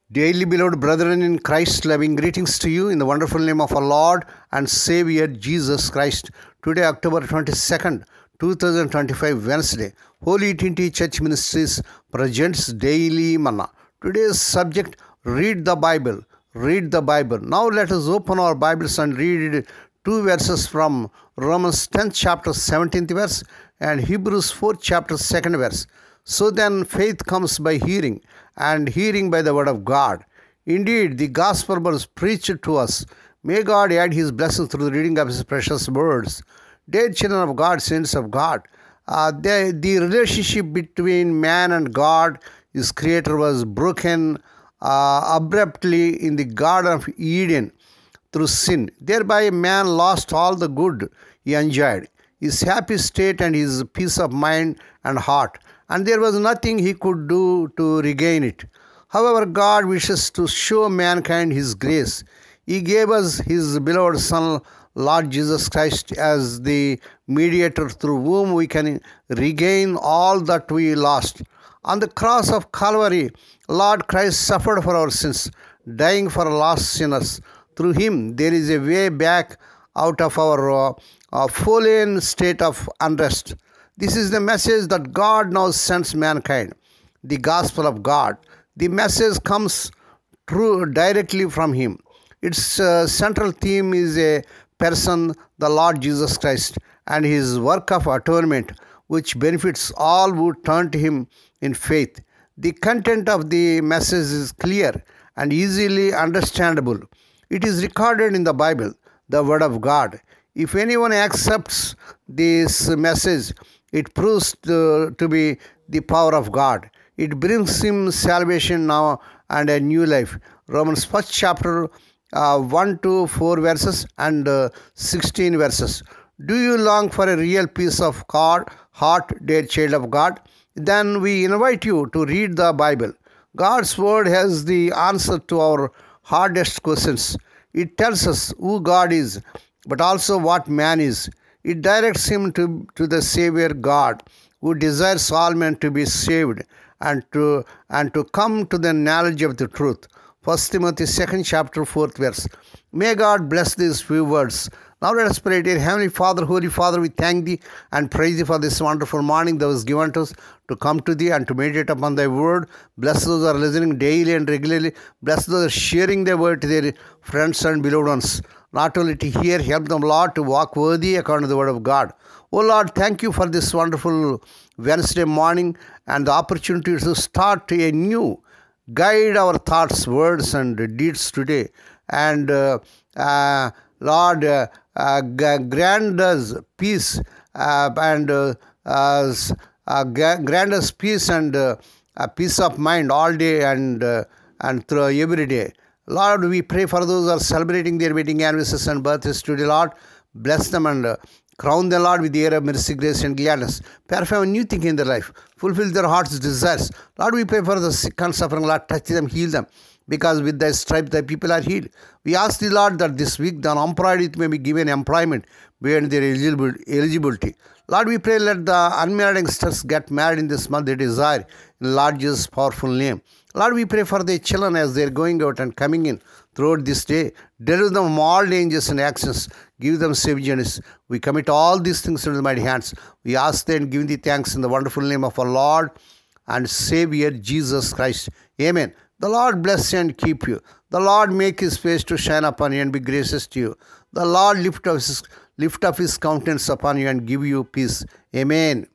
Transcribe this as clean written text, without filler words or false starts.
Dearly beloved brethren in Christ, loving greetings to you in the wonderful name of our Lord and Savior Jesus Christ. Today, October 22nd, 2025, Wednesday, Holy Trinity Church Ministries presents Daily Manna. Today's subject, Read the Bible. Read the Bible. Now let us open our Bibles and read two verses from Romans 10th chapter 17th verse and Hebrews 4th chapter 2nd verse. So then faith comes by hearing, and hearing by the word of God. Indeed, the gospel was preached to us. May God add his blessings through the reading of his precious words. Dear children of God, saints of God, the relationship between man and God, his creator, was broken abruptly in the Garden of Eden through sin. Thereby man lost all the good he enjoyed, his happy state and his peace of mind and heart, and there was nothing he could do to regain it. However, God wishes to show mankind his grace. He gave us his beloved Son, Lord Jesus Christ, as the mediator through whom we can regain all that we lost. On the cross of Calvary, Lord Christ suffered for our sins, dying for lost sinners. Through him, there is a way back out of our fallen state of unrest. This is the message that God now sends mankind, the gospel of God. The message comes directly from him. Its central theme is a person, the Lord Jesus Christ, and his work of atonement, which benefits all who turn to him in faith. The content of the message is clear and easily understandable. It is recorded in the Bible, the Word of God. If anyone accepts this message, it proves to be the power of God. It brings him salvation now and a new life. Romans 1st chapter 1 to 4 verses and 16 verses. Do you long for a real peace of heart, dear child of God? Then we invite you to read the Bible. God's word has the answer to our hardest questions. It tells us who God is, but also what man is. It directs him to the Savior God, who desires all men to be saved and to come to the knowledge of the truth. 1 Timothy 2nd chapter 4th verse. May God bless these few words. Now let us pray. Dear Heavenly Father, Holy Father, we thank thee and praise thee for this wonderful morning that was given to us to come to thee and to meditate upon thy word. Bless those who are listening daily and regularly. Bless those who are sharing their word to their friends and beloved ones. Not only to hear, help them, Lord, to walk worthy according to the word of God. Oh Lord, thank you for this wonderful Wednesday morning and the opportunity to start a new, guide our thoughts, words, and deeds today. And Lord, grant us peace grant us peace and peace of mind all day and through every day. Lord, we pray for those who are celebrating their wedding anniversaries and birthdays today, Lord. Bless them and crown them, Lord, with the air of mercy, grace, and gladness. Perform a new thing in their life. Fulfill their heart's desires. Lord, we pray for the sick and suffering. Lord, touch them, heal them. Because with thy stripes thy people are healed. We ask thee, Lord, that this week the unemployed youth may be given employment beyond their eligibility. Lord, we pray let the unmarried youngsters get married in this month they desire. In Lord Jesus' powerful name. Lord, we pray for the children as they are going out and coming in throughout this day. Deliver them from all dangers and actions. Give them safe journeys. We commit all these things into the mighty hands. We ask thee and give thee thanks in the wonderful name of our Lord and Savior Jesus Christ. Amen. The Lord bless you and keep you. The Lord make his face to shine upon you and be gracious to you. The Lord lift up his countenance upon you and give you peace. Amen.